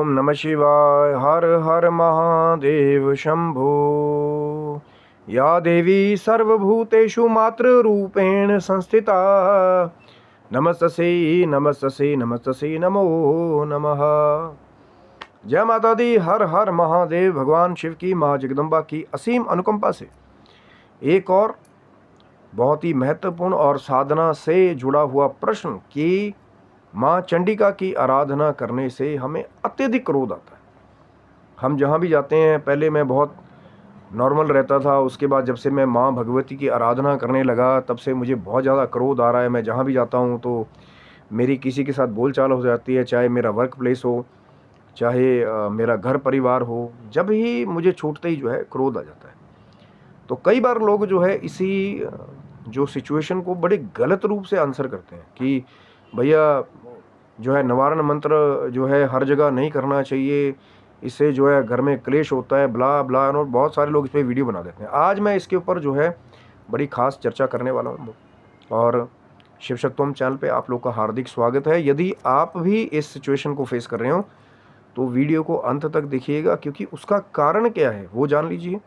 ओम नमः शिवाय। हर हर महादेव शंभो। या देवी सर्वभूतेषु मातृरूपेण संस्थिता नमस्तस्यै नमस्तस्यै नमस्तस्यै नमो नमः। जय माता दी। हर हर महादेव। भगवान शिव की माँ जगदम्बा की असीम अनुकंपा से एक और बहुत ही महत्वपूर्ण और साधना से जुड़ा हुआ प्रश्न कि माँ चंडिका की आराधना करने से हमें अत्यधिक क्रोध आता है। हम जहाँ भी जाते हैं, पहले मैं बहुत नॉर्मल रहता था, उसके बाद जब से मैं माँ भगवती की आराधना करने लगा तब से मुझे बहुत ज़्यादा क्रोध आ रहा है। मैं जहाँ भी जाता हूँ तो मेरी किसी के साथ बोलचाल हो जाती है, चाहे मेरा वर्क प्लेस हो, चाहे मेरा घर परिवार हो, जब ही मुझे छूटते ही जो है क्रोध आ जाता है। तो कई बार लोग जो है इसी जो सिचुएशन को बड़े गलत रूप से आंसर करते हैं कि भैया जो है निवारण मंत्र जो है हर जगह नहीं करना चाहिए, इससे जो है घर में क्लेश होता है, ब्ला ब्ला, और बहुत सारे लोग इस पर वीडियो बना देते हैं। आज मैं इसके ऊपर जो है बड़ी खास चर्चा करने वाला हूँ और शिव शक्तोम चैनल पे आप लोग का हार्दिक स्वागत है। यदि आप भी इस सिचुएशन को फेस कर रहे हो तो वीडियो को अंत तक देखिएगा, क्योंकि उसका कारण क्या है वो जान लीजिए।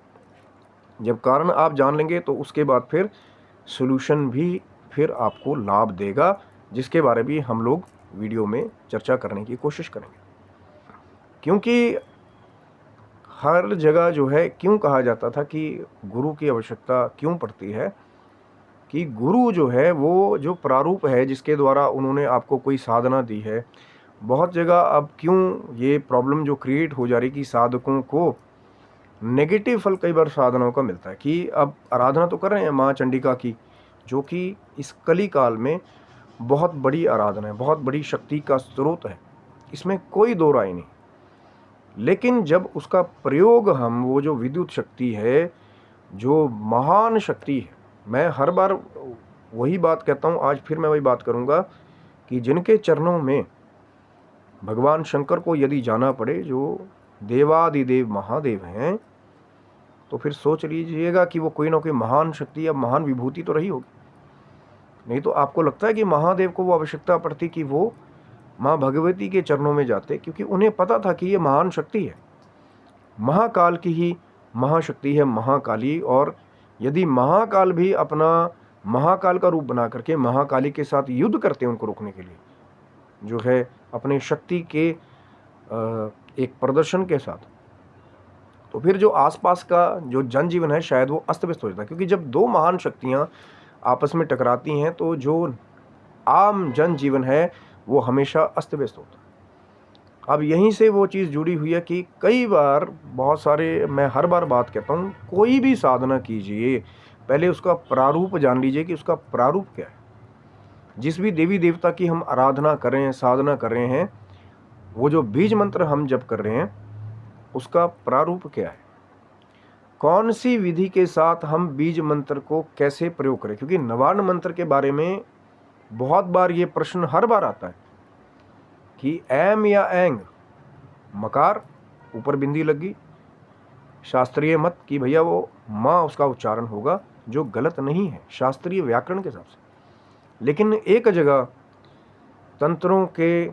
जब कारण आप जान लेंगे तो उसके बाद फिर सॉल्यूशन भी फिर आपको लाभ देगा, जिसके बारे में हम लोग वीडियो में चर्चा करने की कोशिश करेंगे। क्योंकि हर जगह जो है क्यों कहा जाता था कि गुरु की आवश्यकता क्यों पड़ती है, कि गुरु जो है वो जो प्रारूप है जिसके द्वारा उन्होंने आपको कोई साधना दी है। बहुत जगह अब क्यों ये प्रॉब्लम जो क्रिएट हो जा रही कि साधकों को नेगेटिव फल कई बार साधनाओं का मिलता है कि अब आराधना तो कर रहे हैं माँ चंडिका की, जो कि इस कली काल में बहुत बड़ी आराधना है, बहुत बड़ी शक्ति का स्रोत है, इसमें कोई दो राय नहीं। लेकिन जब उसका प्रयोग हम वो जो विद्युत शक्ति है, जो महान शक्ति है, मैं हर बार वही बात कहता हूँ, आज फिर मैं वही बात करूँगा कि जिनके चरणों में भगवान शंकर को यदि जाना पड़े, जो देवादिदेव महादेव हैं, तो फिर सोच लीजिएगा कि वो कोई ना कोई महान शक्ति या महान विभूति तो रही होगी। नहीं तो आपको लगता है कि महादेव को वो आवश्यकता पड़ती कि वो माँ भगवती के चरणों में जाते, क्योंकि उन्हें पता था कि ये महान शक्ति है, महाकाल की ही महाशक्ति है महाकाली। और यदि महाकाल भी अपना महाकाल का रूप बना करके महाकाली के साथ युद्ध करते हैं उनको रोकने के लिए, जो है अपने शक्ति के एक प्रदर्शन के साथ, तो फिर जो आसपास का जो जनजीवन है शायद वो अस्त व्यस्त हो जाता है। क्योंकि जब दो महान शक्तियाँ आपस में टकराती हैं तो जो आम जनजीवन है वो हमेशा अस्त व्यस्त होता है। अब यहीं से वो चीज़ जुड़ी हुई है कि कई बार बहुत सारे, मैं हर बार बात कहता हूँ, कोई भी साधना कीजिए पहले उसका प्रारूप जान लीजिए कि उसका प्रारूप क्या है। जिस भी देवी देवता की हम आराधना कर रहे हैं, साधना कर रहे हैं, वो जो बीज मंत्र हम जप कर रहे हैं उसका प्रारूप क्या है, कौन सी विधि के साथ हम बीज मंत्र को कैसे प्रयोग करें। क्योंकि निवारण मंत्र के बारे में बहुत बार ये प्रश्न हर बार आता है कि एम या एंग, मकार ऊपर बिंदी लगी, शास्त्रीय मत कि भैया वो माँ उसका उच्चारण होगा, जो गलत नहीं है शास्त्रीय व्याकरण के हिसाब से। लेकिन एक जगह तंत्रों के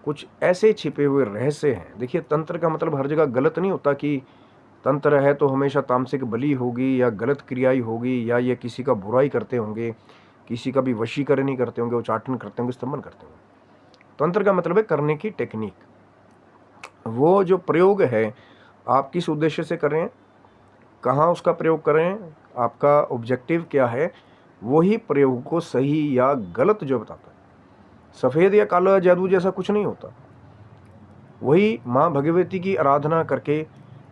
कुछ ऐसे छिपे हुए रहस्य हैं। देखिए, तंत्र का मतलब हर जगह गलत नहीं होता कि तंत्र है तो हमेशा तामसिक बलि होगी या गलत क्रियाई होगी, या ये किसी का बुराई करते होंगे, किसी का भी वशीकरण नहीं करते होंगे, उच्चाटन करते होंगे, स्तंभन करते होंगे। तंत्र का मतलब है करने की टेक्निक, वो जो प्रयोग है आप किस उद्देश्य से कर रहे हैं, कहाँ उसका प्रयोग कर रहे हैं, आपका ऑब्जेक्टिव क्या है, वही प्रयोग को सही या गलत जो बताता है। सफ़ेद या काला जादू जैसा कुछ नहीं होता। वही माँ भगवती की आराधना करके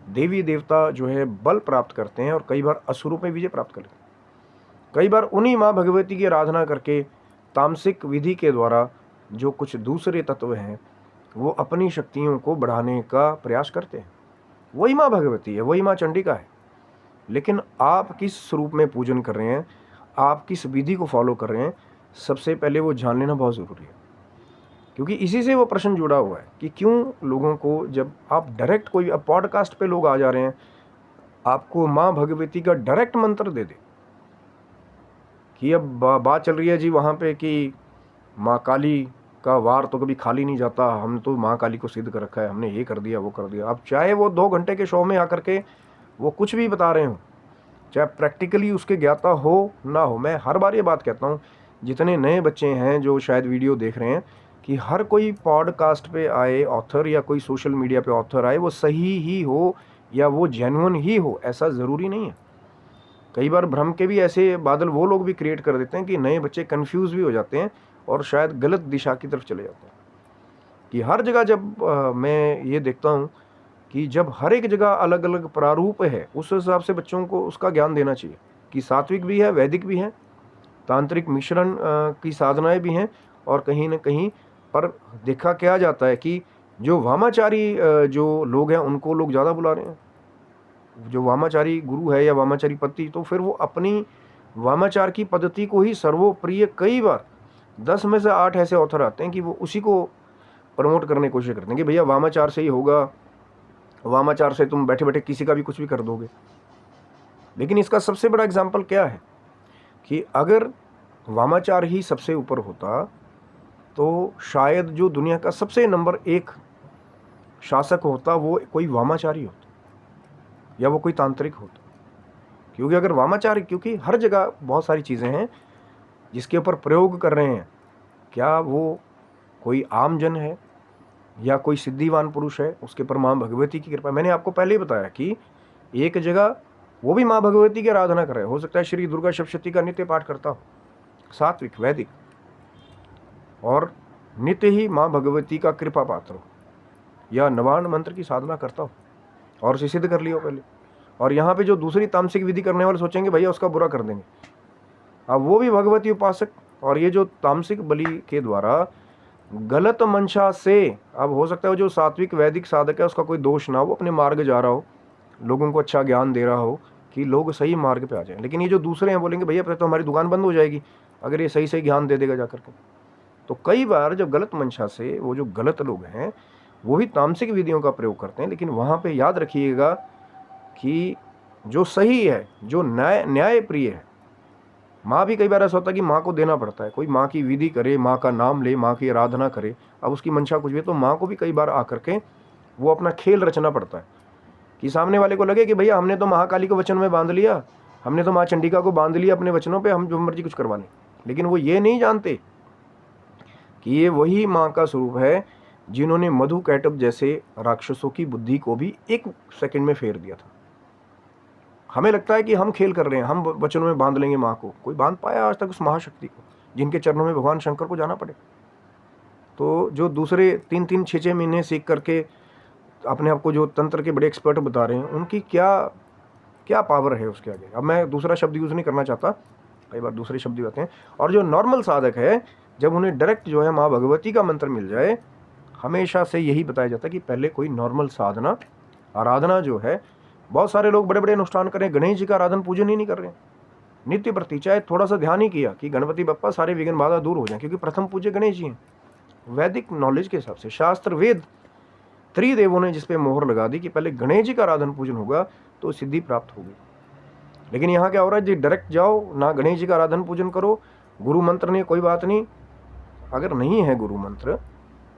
देवी देवता जो है बल प्राप्त करते हैं और कई बार असुरों में विजय प्राप्त करते हैं। कई बार उन्हीं माँ भगवती की आराधना करके तामसिक विधि के द्वारा जो कुछ दूसरे तत्व हैं वो अपनी शक्तियों को बढ़ाने का प्रयास करते हैं। वही माँ भगवती है, वही माँ चंडिका है। लेकिन आप किस स्वरूप में पूजन कर रहे हैं, आप किस विधि को फॉलो कर रहे हैं, सबसे पहले वो जान लेना बहुत ज़रूरी है। क्योंकि इसी से वो प्रश्न जुड़ा हुआ है कि क्यों लोगों को, जब आप डायरेक्ट कोई, अब पॉडकास्ट पे लोग आ जा रहे हैं, आपको माँ भगवती का डायरेक्ट मंत्र दे दे कि अब बात चल रही है जी वहाँ पे कि माँ काली का वार तो कभी खाली नहीं जाता, हमने तो माँ काली को सिद्ध कर रखा है, हमने ये कर दिया वो कर दिया। अब चाहे वो 2 घंटे के शो में आकर के वो कुछ भी बता रहे हों, चाहे प्रैक्टिकली उसके ज्ञाता हो ना हो, मैं हर बार ये बात कहता हूँ, जितने नए बच्चे हैं जो शायद वीडियो देख रहे हैं, कि हर कोई पॉडकास्ट पे आए ऑथर या कोई सोशल मीडिया पे ऑथर आए वो सही ही हो या वो जेन्युइन ही हो, ऐसा ज़रूरी नहीं है। कई बार भ्रम के भी ऐसे बादल वो लोग भी क्रिएट कर देते हैं कि नए बच्चे कंफ्यूज भी हो जाते हैं और शायद गलत दिशा की तरफ चले जाते हैं। कि हर जगह जब मैं ये देखता हूँ कि जब हर एक जगह अलग अलग प्रारूप है, उस हिसाब से बच्चों को उसका ज्ञान देना चाहिए कि सात्विक भी है, वैदिक भी है, तांत्रिक मिश्रण की साधनाएं भी हैं, और कहीं ना कहीं पर देखा क्या जाता है कि जो वामाचारी जो लोग हैं उनको लोग ज़्यादा बुला रहे हैं। जो वामाचारी गुरु है या वामाचारी पति, तो फिर वो अपनी वामाचार की पद्धति को ही सर्वोप्रिय, कई बार 10 में से 8 ऐसे ऑथर आते हैं कि वो उसी को प्रमोट करने की कोशिश करते हैं कि भैया वामाचार से ही होगा, वामाचार से तुम बैठे बैठे किसी का भी कुछ भी कर दोगे। लेकिन इसका सबसे बड़ा एग्जाम्पल क्या है कि अगर वामाचार ही सबसे ऊपर होता तो शायद जो दुनिया का सबसे नंबर 1 शासक होता वो कोई वामाचारी होता या वो कोई तांत्रिक होता। क्योंकि अगर वामाचारी, क्योंकि हर जगह बहुत सारी चीज़ें हैं जिसके ऊपर प्रयोग कर रहे हैं, क्या वो कोई आम जन है या कोई सिद्धिवान पुरुष है, उसके पर माँ भगवती की कृपा। मैंने आपको पहले ही बताया कि एक जगह वो भी माँ भगवती की आराधना कर रहे हो सकता है श्री दुर्गा सप्तशती का नित्य पाठ करता हो, सात्विक वैदिक, और नित्य ही माँ भगवती का कृपा पात्र हो, या नवान मंत्र की साधना करता हो और उसे सिद्ध कर लिया हो पहले। और यहाँ पे जो दूसरी तामसिक विधि करने वाले सोचेंगे भैया उसका बुरा कर देंगे, अब वो भी भगवती उपासक, और ये जो तामसिक बलि के द्वारा गलत मंशा से, अब हो सकता है जो सात्विक वैदिक साधक है उसका कोई दोष ना हो, वो अपने मार्ग जा रहा हो, लोगों को अच्छा ज्ञान दे रहा हो कि लोग सही मार्ग पे आ जाएं। लेकिन ये जो दूसरे हैं बोलेंगे भैया तो हमारी दुकान बंद हो जाएगी अगर ये सही सही ज्ञान दे देगा जाकर के। तो कई बार जब गलत मंशा से वो जो गलत लोग हैं वो ही तामसिक विधियों का प्रयोग करते हैं। लेकिन वहाँ पे याद रखिएगा कि जो सही है, जो न्याय प्रिय है, माँ भी कई बार ऐसा होता है कि माँ को देना पड़ता है, कोई माँ की विधि करे, माँ का नाम ले, माँ की आराधना करे, अब उसकी मंशा कुछ भी, तो माँ को भी कई बार आकर के वो अपना खेल रचना पड़ता है कि सामने वाले को लगे कि भैया हमने तो महाकाली को वचन में बांध लिया, हमने तो माँ चंडिका को बांध लिया अपने वचनों पे, हम जो मर्जी कुछ करवा लें। लेकिन वो ये नहीं जानते कि ये वही माँ का स्वरूप है जिन्होंने मधु कैटब जैसे राक्षसों की बुद्धि को भी 1 सेकंड में फेर दिया था। हमें लगता है कि हम खेल कर रहे हैं, हम वचनों में बांध लेंगे माँ को, कोई बांध पाया आज तक उस महाशक्ति को जिनके चरणों में भगवान शंकर को जाना पड़े। तो जो दूसरे 3-3 6-6 महीने सीख करके अपने आप को जो तंत्र के बड़े एक्सपर्ट बता रहे हैं, उनकी क्या पावर है उसके आगे। अब मैं दूसरा शब्द यूज़ नहीं करना चाहता, कई बार दूसरे शब्द भी आते हैं। और जो नॉर्मल साधक है, जब उन्हें डायरेक्ट जो है माँ भगवती का मंत्र मिल जाए, हमेशा से यही बताया जाता है कि पहले कोई नॉर्मल साधना आराधना जो है, बहुत सारे लोग बड़े बड़े अनुष्ठान करें, गणेश जी का आराधन पूजन ही नहीं कर रहे हैं, नित्य प्रति चाहे थोड़ा सा ध्यान ही किया कि गणपति बप्पा सारे विघ्न बाधा दूर हो जाएं, क्योंकि प्रथम पूज्य गणेश जी हैं। वैदिक नॉलेज के हिसाब से शास्त्र वेद त्रिदेवों ने जिस पे मोहर लगा दी कि पहले गणेश जी का आराधन पूजन होगा तो सिद्धि प्राप्त होगी। लेकिन यहाँ क्या हो रहा है जी, डायरेक्ट जाओ ना, गणेश जी का आराधन पूजन करो, गुरु मंत्र नहीं, कोई बात नहीं। अगर नहीं है गुरु मंत्र,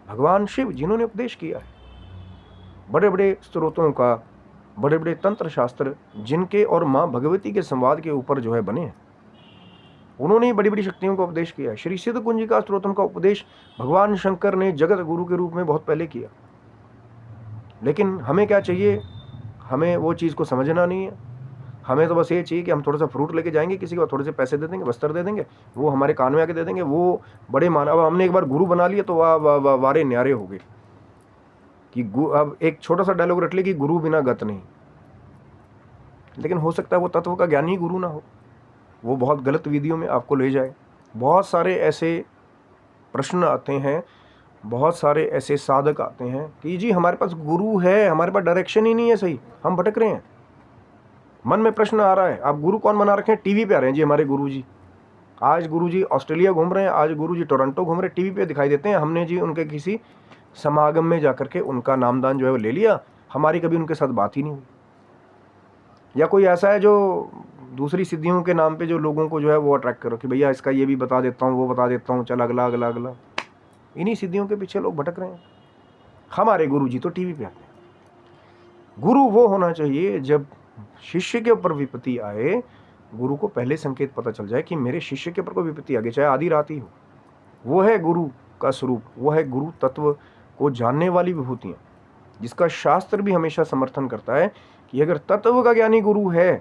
भगवान शिव जिन्होंने उपदेश किया है, बड़े बड़े स्त्रोतों का, बड़े बड़े तंत्र शास्त्र जिनके और माँ भगवती के संवाद के ऊपर जो है बने हैं, उन्होंने बड़ी बड़ी शक्तियों का उपदेश किया है। श्री सिद्ध कुंजिका स्त्रोतम का उपदेश भगवान शंकर ने जगत गुरु के रूप में बहुत पहले किया। लेकिन हमें क्या चाहिए, हमें वो चीज़ को समझना नहीं है। हमें तो बस ये चाहिए कि हम थोड़ा सा फ्रूट लेके जाएंगे, किसी को थोड़े से पैसे दे देंगे, वस्त्र दे देंगे, वो हमारे कान में आके दे देंगे, वो बड़े माना। अब हमने एक बार गुरु बना लिया तो वाह वारे न्यारे हो गए कि अब एक छोटा सा डायलॉग रख ले कि गुरु बिना गत नहीं। लेकिन हो सकता है वो तत्व का ज्ञानी गुरु ना हो, वो बहुत गलत विधियों में आपको ले जाए। बहुत सारे ऐसे प्रश्न आते हैं, बहुत सारे ऐसे साधक आते हैं कि जी हमारे पास गुरु है, हमारे पास डायरेक्शन ही नहीं है सही, हम भटक रहे हैं। मन में प्रश्न आ रहा है, आप गुरु कौन बना रखे हैं, टीवी पे आ रहे हैं जी हमारे गुरु जी। आज गुरु जी ऑस्ट्रेलिया घूम रहे हैं, आज गुरु जी टोरंटो घूम रहे हैं, टीवी पे दिखाई देते हैं। हमने जी उनके किसी समागम में जाकर के उनका नामदान जो है वो ले लिया, हमारी कभी उनके साथ बात ही नहीं हुई। या कोई ऐसा है जो दूसरी सिद्धियों के नाम पे जो लोगों को जो है वो अट्रैक्ट करो कि भैया इसका ये भी बता देता हूँ, वो बता देता हूँ, चल अगला अगला अगला। इन्हीं सिद्धियों के पीछे लोग भटक रहे हैं। हमारे गुरु जी तो टीवी पे आते हैं। गुरु वो होना चाहिए जब शिष्य के ऊपर विपत्ति आए, गुरु को पहले संकेत पता चल जाए कि मेरे शिष्य के ऊपर कोई विपत्ति आ गई, चाहे आधी रात ही हो। वो है गुरु का स्वरूप, वो है गुरु तत्व को जानने वाली विभूतियां, जिसका शास्त्र भी हमेशा समर्थन करता है कि अगर तत्व का ज्ञानी गुरु है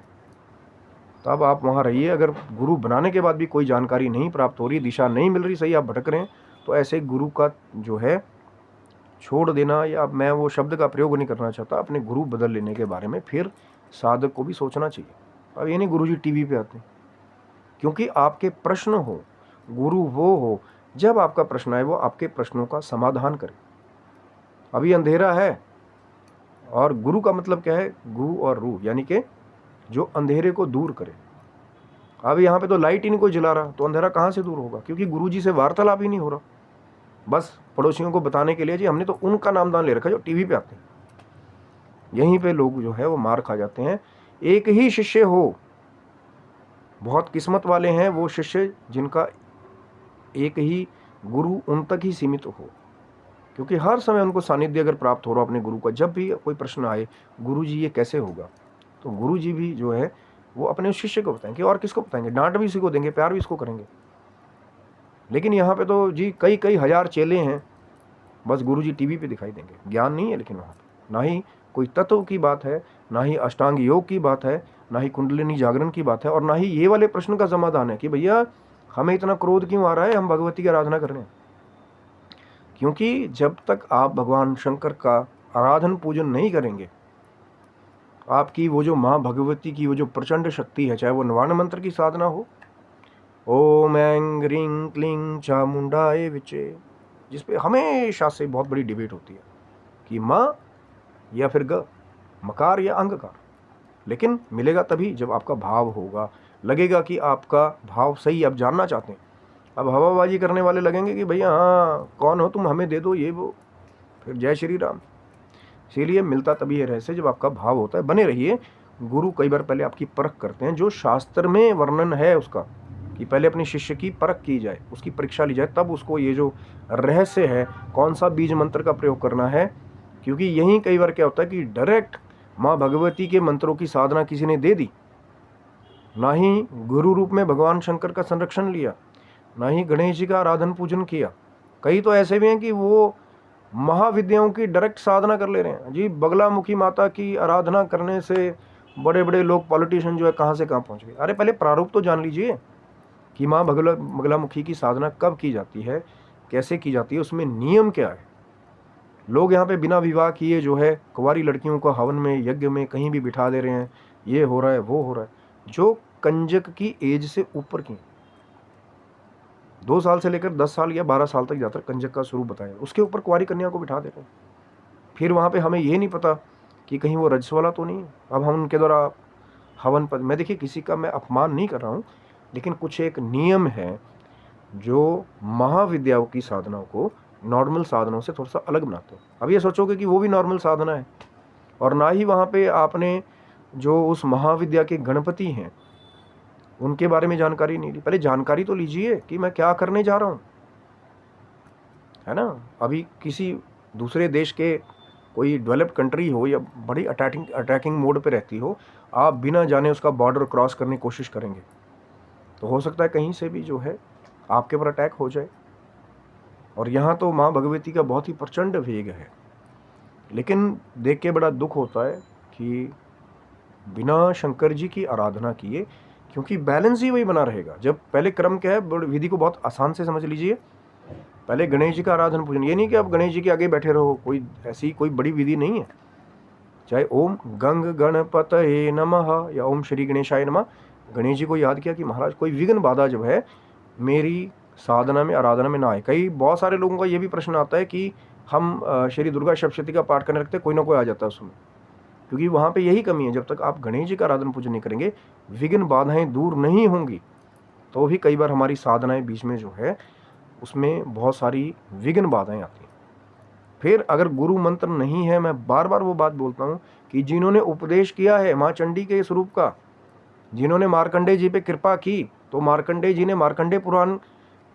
तब आप वहाँ रहिए। अगर गुरु बनाने के बाद भी कोई जानकारी नहीं प्राप्त हो रही, दिशा नहीं मिल रही, सही आप भटक रहे हैं, तो ऐसे गुरु का जो है छोड़ देना, या मैं वो शब्द का प्रयोग नहीं करना चाहता, अपने गुरु बदल लेने के बारे में फिर साधक को भी सोचना चाहिए। अब ये नहीं गुरु जी टीवी पे आते हैं, क्योंकि आपके प्रश्न हो, गुरु वो हो जब आपका प्रश्न आए वो आपके प्रश्नों का समाधान करे। अभी अंधेरा है, और गुरु का मतलब क्या है, गुरु और रूह, यानी कि जो अंधेरे को दूर करे। अब यहाँ पे तो लाइट ही नहीं कोई जला रहा, तो अंधेरा कहाँ से दूर होगा, क्योंकि गुरु जी से वार्तालाप ही नहीं हो रहा। बस पड़ोसियों को बताने के लिए जी हमने तो उनका नामदान ले रखा जो टीवी पे आते हैं। यहीं पे लोग जो है वो मार खा जाते हैं। एक ही शिष्य हो, बहुत किस्मत वाले हैं वो शिष्य जिनका एक ही गुरु उन तक ही सीमित हो, क्योंकि हर समय उनको सानिध्य अगर प्राप्त हो रहा अपने गुरु का, जब भी कोई प्रश्न आए, गुरु जी ये कैसे होगा, तो गुरु जी भी जो है वो अपने शिष्य को बताएंगे। और किसको बताएंगे, डांट भी इसी को देंगे, प्यार भी इसको करेंगे। लेकिन यहाँ पे तो जी कई कई हजार चेले हैं, बस गुरु जी टीवी पे दिखाई देंगे, ज्ञान नहीं है। लेकिन वहाँ पे ना ही कोई तत्व की बात है, ना ही अष्टांग योग की बात है, ना ही कुंडलिनी जागरण की बात है, और ना ही ये वाले प्रश्न का समाधान है कि भैया हमें इतना क्रोध क्यों आ रहा है, हम भगवती की आराधना कर रहे हैं। क्योंकि जब तक आप भगवान शंकर का आराधन पूजन नहीं करेंगे, आपकी वो जो माँ भगवती की वो जो प्रचंड शक्ति है, चाहे वो नवान मंत्र की साधना हो, ओम ऐं ह्रीं क्लीं चामुंडाए विचे, जिसपे हमेशा से बहुत बड़ी डिबेट होती है कि माँ या फिर ग, मकार या अंगकार। लेकिन मिलेगा तभी जब आपका भाव होगा, लगेगा कि आपका भाव सही, आप जानना चाहते हैं। अब हवाबाजी करने वाले लगेंगे कि भैया हाँ कौन हो तुम, हमें दे दो ये वो, फिर जय श्री राम। इसीलिए मिलता तभी है रहस्य जब आपका भाव होता है। बने रहिए। गुरु कई बार पहले आपकी परख करते हैं, जो शास्त्र में वर्णन है उसका, कि पहले अपने शिष्य की परख की जाए, उसकी परीक्षा ली जाए, तब उसको ये जो रहस्य है कौन सा बीज मंत्र का प्रयोग करना है। क्योंकि यहीं कई बार क्या होता है कि डायरेक्ट माँ भगवती के मंत्रों की साधना किसी ने दे दी, ना ही गुरु रूप में भगवान शंकर का संरक्षण लिया, ना ही गणेश जी का आराधन पूजन किया। कई तो ऐसे भी हैं कि वो महाविद्याओं की डायरेक्ट साधना कर ले रहे हैं जी। बगलामुखी माता की आराधना करने से बड़े बड़े लोग, पॉलिटिशियन जो है कहाँ से कहाँ पहुँच गए। अरे पहले प्रारूप तो जान लीजिए कि माँ बगलामुखी की साधना कब की जाती है, कैसे की जाती है, उसमें नियम क्या है। लोग यहाँ पे बिना विवाह किए जो है कुंवारी लड़कियों को हवन में, यज्ञ में कहीं भी बिठा दे रहे हैं, ये हो रहा है वो हो रहा है। जो कंजक की एज से ऊपर की 2 साल से लेकर 10 साल या 12 साल तक जाकर कंजक का स्वरूप बताया, उसके ऊपर कुंवारी कन्या को बिठा दे रहे हैं। फिर वहाँ पे हमें ये नहीं पता कि कहीं वो रजस वाला तो नहीं है। अब हम उनके द्वारा हवन पर, मैं देखिए किसी का मैं अपमान नहीं कर रहा हूँ, लेकिन कुछ एक नियम है जो महाविद्याओं की साधनाओं को नॉर्मल साधनों से थोड़ा सा अलग बनाते हैं। अब ये सोचोगे कि वो भी नॉर्मल साधना है, और ना ही वहाँ पे आपने जो उस महाविद्या के गणपति हैं उनके बारे में जानकारी नहीं ली। पहले जानकारी तो लीजिए कि मैं क्या करने जा रहा हूँ, है ना। अभी किसी दूसरे देश के कोई डेवलप्ड कंट्री हो या बड़ी अटैकिंग मोड पे रहती हो, आप बिना जाने उसका बॉर्डर क्रॉस करने की कोशिश करेंगे, तो हो सकता है कहीं से भी जो है आपके ऊपर अटैक हो जाए। और यहाँ तो माँ भगवती का बहुत ही प्रचंड वेग है। लेकिन देख के बड़ा दुख होता है कि बिना शंकर जी की आराधना किए, क्योंकि बैलेंस ही वही बना रहेगा। जब पहले क्रम क्या है, विधि को बहुत आसान से समझ लीजिए। पहले गणेश जी का आराधन पूजन, ये नहीं कि आप गणेश जी के आगे बैठे रहो, कोई ऐसी कोई बड़ी विधि नहीं है। चाहे ओम गंग गणपतये नमः या ओम श्री गणेशाय नमः, गणेश जी को याद किया कि महाराज कोई विघ्न बाधा जब है मेरी साधना में, आराधना में ना आए। कई बहुत सारे लोगों का ये भी प्रश्न आता है कि हम श्री दुर्गा सप्तशती का पाठ करने रखते, कोई ना कोई आ जाता है उसमें, क्योंकि वहाँ पे यही कमी है। जब तक आप गणेश जी का आराधन पूजन नहीं करेंगे, विघ्न बाधाएं दूर नहीं होंगी, तो भी कई बार हमारी साधनाएं बीच में जो है उसमें बहुत सारी विघ्न बाधाएं आती हैं। फिर अगर गुरु मंत्र नहीं है, मैं बार बार वो बात बोलता हूँ कि जिन्होंने उपदेश किया है माँ चंडी के स्वरूप का, जिन्होंने मार्कंडेय जी पे कृपा की, तो मार्कंडेय जी ने मार्कंडेय पुराण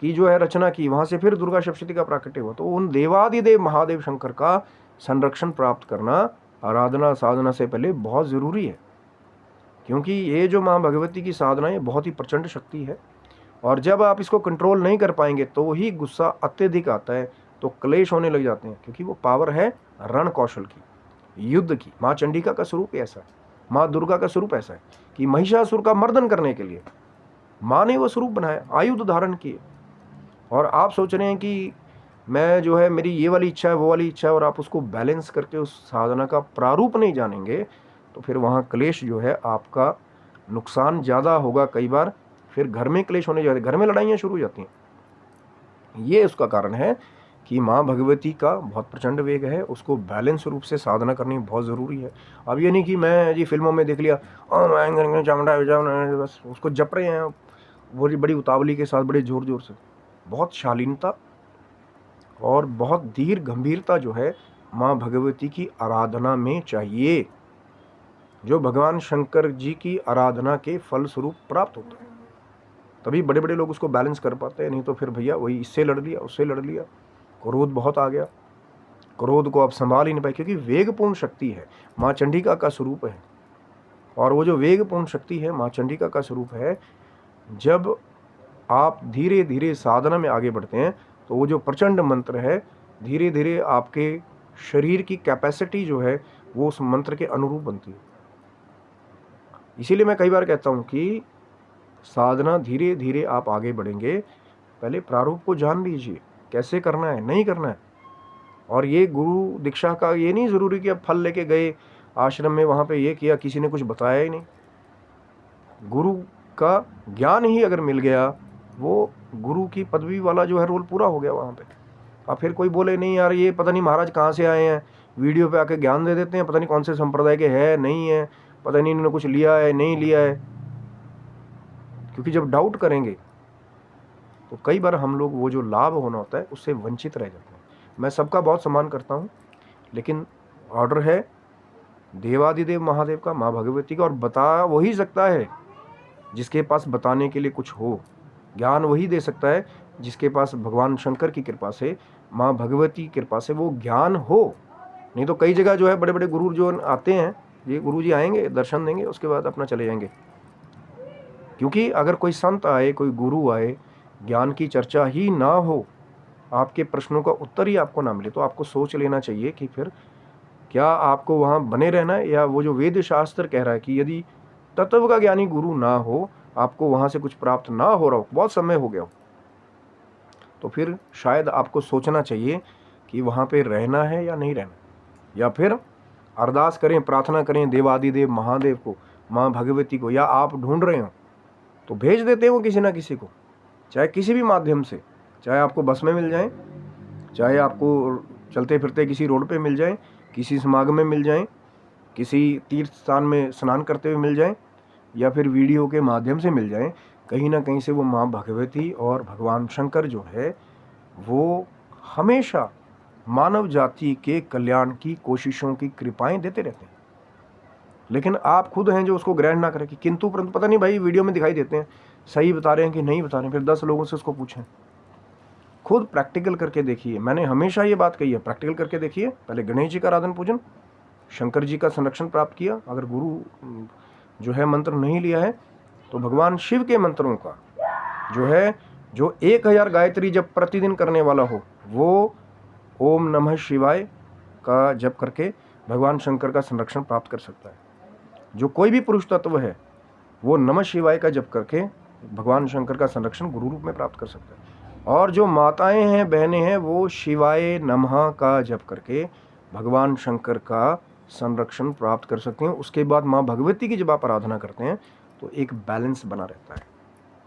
की जो है रचना की, वहाँ से फिर दुर्गा सप्तशती का प्राकट्य हुआ। तो उन देवादिदेव महादेव शंकर का संरक्षण प्राप्त करना आराधना साधना से पहले बहुत ज़रूरी है, क्योंकि ये जो माँ भगवती की साधना है बहुत ही प्रचंड शक्ति है। और जब आप इसको कंट्रोल नहीं कर पाएंगे तो ही गुस्सा अत्यधिक आता है, तो क्लेश होने लग जाते हैं, क्योंकि वो पावर है रण कौशल की, युद्ध की। माँ चंडिका का स्वरूप ऐसा है, माँ दुर्गा का स्वरूप ऐसा है कि महिषासुर का मर्दन करने के लिए माँ ने वो स्वरूप बनाया, आयुध धारण किए। और आप सोच रहे हैं कि मैं जो है मेरी ये वाली इच्छा है वो वाली इच्छा है, और आप उसको बैलेंस करके उस साधना का प्रारूप नहीं जानेंगे, तो फिर वहाँ क्लेश जो है आपका नुकसान ज़्यादा होगा। कई बार फिर घर में क्लेश होने जाते, घर में लड़ाइयाँ शुरू हो जाती हैं। ये उसका कारण है कि माँ भगवती का बहुत प्रचंड वेग है, उसको बैलेंस रूप से साधना करनी बहुत ज़रूरी है। अब ये नहीं कि मैं जी फिल्मों में देख लिया चामुंडा बस उसको जप रहे हैं बड़ी बड़ी उतावली के साथ, बड़े ज़ोर ज़ोर से। बहुत शालीनता और बहुत धीर गंभीरता जो है माँ भगवती की आराधना में चाहिए, जो भगवान शंकर जी की आराधना के फल स्वरूप प्राप्त होता है। तभी बड़े बड़े लोग उसको बैलेंस कर पाते हैं, नहीं तो फिर भैया वही इससे लड़ लिया उससे लड़ लिया, क्रोध बहुत आ गया, क्रोध को आप संभाल ही नहीं पाए, क्योंकि वेगपूर्ण शक्ति है, माँ चंडिका का स्वरूप है। और वो जो वेगपूर्ण शक्ति है माँ चंडिका का स्वरूप है, जब आप धीरे धीरे साधना में आगे बढ़ते हैं तो वो जो प्रचंड मंत्र है धीरे धीरे आपके शरीर की कैपेसिटी जो है वो उस मंत्र के अनुरूप बनती है। इसीलिए मैं कई बार कहता हूँ कि साधना धीरे धीरे आप आगे बढ़ेंगे, पहले प्रारूप को जान लीजिए कैसे करना है नहीं करना है। और ये गुरु दीक्षा का ये नहीं ज़रूरी कि अब फल लेके गए आश्रम में वहाँ पे ये किया, किसी ने कुछ बताया ही नहीं। गुरु का ज्ञान ही अगर मिल गया, वो गुरु की पदवी वाला जो है रोल पूरा हो गया वहाँ पे। अब फिर कोई बोले नहीं यार ये पता नहीं महाराज कहाँ से आए हैं, वीडियो पे आके ज्ञान दे देते हैं, पता नहीं कौन से संप्रदाय के है नहीं है, पता नहीं इन्होंने कुछ लिया है नहीं लिया है। क्योंकि जब डाउट करेंगे तो कई बार हम लोग वो जो लाभ होना होता है उससे वंचित रह जाते हैं। मैं सबका बहुत सम्मान करता हूँ, लेकिन ऑर्डर है देवादिदेव महादेव का, माँ भगवती का, और बता वही सकता है जिसके पास बताने के लिए कुछ हो, ज्ञान वही दे सकता है जिसके पास भगवान शंकर की कृपा से, माँ भगवती की कृपा से वो ज्ञान हो। नहीं तो कई जगह जो है बड़े बड़े गुरु जो आते हैं, ये गुरु जी आएंगे दर्शन देंगे उसके बाद अपना चले जाएंगे। क्योंकि अगर कोई संत आए कोई गुरु आए, ज्ञान की चर्चा ही ना हो, आपके प्रश्नों का उत्तर ही आपको ना मिले, तो आपको सोच लेना चाहिए कि फिर क्या आपको वहाँ बने रहना है, या वो जो वेद शास्त्र कह रहा है कि यदि तत्व का ज्ञानी गुरु ना हो, आपको वहाँ से कुछ प्राप्त ना हो रहा हो, बहुत समय हो गया हो, तो फिर शायद आपको सोचना चाहिए कि वहाँ पे रहना है या नहीं रहना। या फिर अरदास करें, प्रार्थना करें देवादिदेव महादेव को, माँ भगवती को, या आप ढूंढ रहे हो तो भेज देते हैं वो किसी ना किसी को, चाहे किसी भी माध्यम से, चाहे आपको बस में मिल जाए, चाहे आपको चलते फिरते किसी रोड पे मिल जाए, किसी समागम में मिल जाए, किसी तीर्थ स्थान में स्नान करते हुए मिल जाए, या फिर वीडियो के माध्यम से मिल जाए। कहीं ना कहीं से वो माँ भगवती और भगवान शंकर जो है वो हमेशा मानव जाति के कल्याण की कोशिशों की कृपाएं देते रहते हैं। लेकिन आप खुद हैं जो उसको ग्रहण ना करें कि किंतु परंतु पता नहीं भाई वीडियो में दिखाई देते हैं, सही बता रहे हैं कि नहीं बता रहे हैं, फिर 10 लोगों से उसको पूछें। खुद प्रैक्टिकल करके देखिए, मैंने हमेशा ये बात कही है, प्रैक्टिकल करके देखिए। पहले गणेश जी का आराधन पूजन, शंकर जी का संरक्षण प्राप्त किया, अगर गुरु जो है मंत्र नहीं लिया है तो भगवान शिव के मंत्रों का जो है, जो 1000 गायत्री जब प्रतिदिन करने वाला हो, वो ओम नमः शिवाय का जप करके भगवान शंकर का संरक्षण प्राप्त कर सकता है। जो कोई भी पुरुष तत्व है वो नमः शिवाय का जप करके भगवान शंकर का संरक्षण गुरु रूप में प्राप्त कर सकता है। और जो माताएं हैं बहनें हैं वो शिवाय नमः का जप करके भगवान शंकर का संरक्षण प्राप्त कर सकते हैं। उसके बाद माँ भगवती की जब आप आराधना करते हैं तो एक बैलेंस बना रहता है।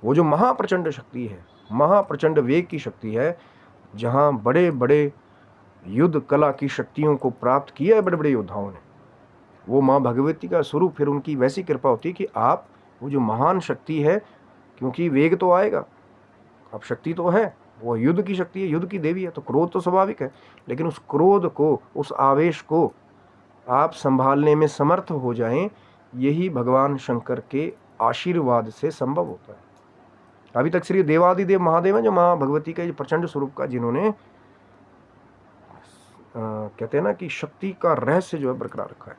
वो जो महाप्रचंड शक्ति है, महाप्रचंड वेग की शक्ति है, जहाँ बड़े बड़े युद्ध कला की शक्तियों को प्राप्त किया है बड़े बड़े योद्धाओं ने, वो माँ भगवती का स्वरूप, फिर उनकी वैसी कृपा होती है कि आप वो जो महान शक्ति है, क्योंकि वेग तो आएगा, अब शक्ति तो है, वो युद्ध की शक्ति है, युद्ध की देवी है, तो क्रोध तो स्वाभाविक है, लेकिन उस क्रोध को, उस आवेश को आप संभालने में समर्थ हो जाएं, यही भगवान शंकर के आशीर्वाद से संभव होता है। अभी तक श्री देवादिदेव महादेव हैं जो माँ भगवती के प्रचंड स्वरूप का, जिन्होंने कहते हैं ना कि शक्ति का रहस्य जो है बरकरार रखा है।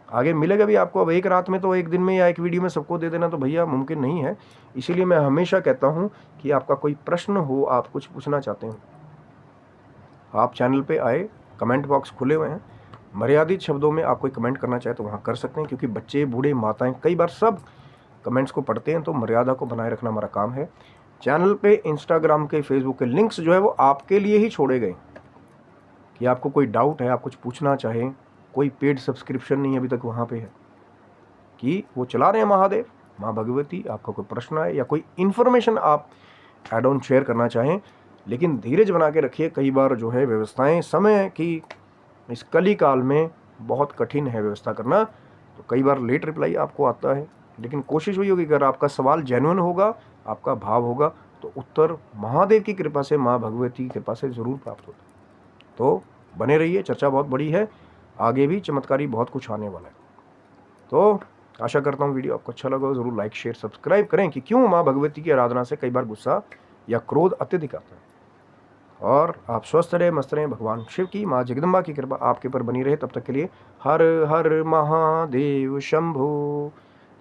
आगे मिलेगा भी आपको। अब एक रात में तो, एक दिन में या एक वीडियो में सबको दे देना तो भैया मुमकिन नहीं है। इसीलिए मैं हमेशा कहता हूं कि आपका कोई प्रश्न हो, आप कुछ पूछना चाहते हो, आप चैनल पे आए, कमेंट बॉक्स खुले हुए हैं, मर्यादित शब्दों में आप कोई कमेंट करना चाहे तो वहाँ कर सकते हैं, क्योंकि बच्चे, बूढ़े, माताएं कई बार सब कमेंट्स को पढ़ते हैं, तो मर्यादा को बनाए रखना हमारा काम है। चैनल पे इंस्टाग्राम के, फेसबुक के लिंक्स जो है वो आपके लिए ही छोड़े गए, कि आपको कोई डाउट है, आप कुछ पूछना चाहें, कोई पेड सब्सक्रिप्शन नहीं अभी तक वहाँ पे है, कि वो चला रहे हैं महादेव, माँ भगवती, आपका कोई प्रश्न है या कोई इन्फॉर्मेशन आप एड ऑन शेयर करना चाहें, लेकिन धीरज बना के रखिए। कई बार जो है व्यवस्थाएं समय की इस कली काल में बहुत कठिन है व्यवस्था करना, तो कई बार लेट रिप्लाई आपको आता है, लेकिन कोशिश वही होगी, अगर आपका सवाल जेन्युइन होगा, आपका भाव होगा, तो उत्तर महादेव की कृपा से, माँ भगवती की कृपा से ज़रूर प्राप्त होता है। तो बने रहिए, चर्चा बहुत बड़ी है, आगे भी चमत्कारी बहुत कुछ आने वाला है। तो आशा करता हूँ वीडियो आपको अच्छा लगा, ज़रूर लाइक, शेयर, सब्सक्राइब करें, कि क्यों माँ भगवती की आराधना से कई बार गुस्सा या क्रोध अत्यधिक आता है। और आप स्वस्थ रहें, मस्त रहें, भगवान शिव की, माँ जगदम्बा की कृपा आपके ऊपर बनी रहे। तब तक के लिए हर हर महादेव शंभो।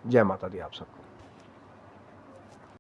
जय माता दी आप सबको।